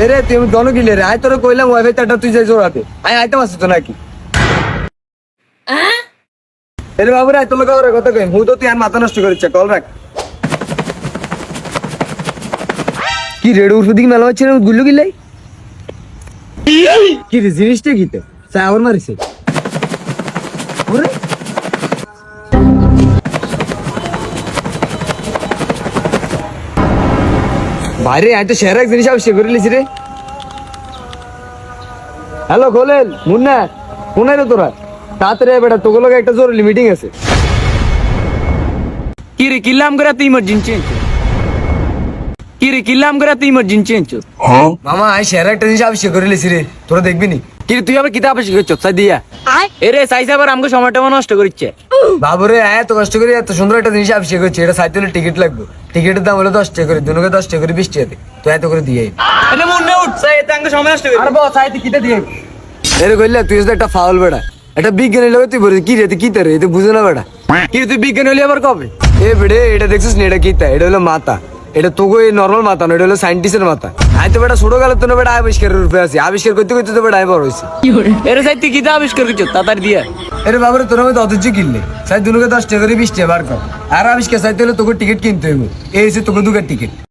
এরে তুমি দনো কিলে রে আয় তোর কইলাম ওয়াইফাই তারটা তুই যাই জোড়াতে আয় আইতে পারছিস তো নাকি এরে বাবু রে তোর লোক কথা কই মু তো তুই আর মাথা নষ্ট করিস কল রাখ কি রেড ওষুধ দিকে মেলা হচ্ছে না গুল্লু গিলাই কি রে জিনিসটা কিতে চাই মারিছে ওরে বাইরে আয় তো শেয়ার এক জিনিস আবিষ্কার করে লিছি রে হ্যালো খোলেন মুন্না কোনায় রে তোরা তাড়াতাড়ি বেটা তোকে লোক একটা জরুরি মিটিং আছে কি রে কিল্লাম করে তুই ইমার্জেন্সি আনছো কি রে কিল্লাম করে তুই ইমার্জেন্সি আনছো মামা আয় শেয়ার একটা জিনিস আবিষ্কার করে লিছি রে তোরা দেখবি নি কি রে তুই আবার কিতাব আবিষ্কার করছো সাই দিয়া এরে সাইজ আবার আমাকে সময়টা নষ্ট করিচ্ছে বাবুরে আয় এত কষ্ট করে এত সুন্দর একটা জিনিস আবিষ্কার করছে এটা সাইতে হলে টিকিট লাগবে টিকিটের দাম হলো 10 টাকা করে দুনুকে 10 টাকা করে 20 টাকা তো এত করে দিয়ে এটা মন না উঠ সাই এতে আমাকে সময় নষ্ট আরে বাবা সাইতে কিটা দিয়ে এরে কইলে তুই তো একটা ফাউল বেড়া এটা বিজ্ঞানী লগে তুই বলি কি রে তুই কি তারে তুই বুঝে না বেড়া কি রে তুই বিজ্ঞানী হলি আবার কবে এ বেড়ে এটা দেখছিস না এটা কিতা এটা হলো মাথা এটা তোকে এই নরমাল মাথা না এটা হলো সায়েন্টিস্টের মাথা আয় তো বেটা ছোট গেলে তো না বেটা আবিষ্কারের রূপে আছে আবিষ্কার করতে করতে তো বেটা আয় বড় হয়েছে এরে সাই তুই কিতাব আবিষ্কার করছো তাড়াতাড়ি দিয়া এরে বাবারে তোর মধ্যে অধৈর্য কিনলে সাই দুনুকে 10 টাকা করে 20 টাকা বার কর আর আবিষ্কার চাইতে হলে তোকে টিকিট কিনতে হইব এই হচ্ছে তোকে দুকের টিকিট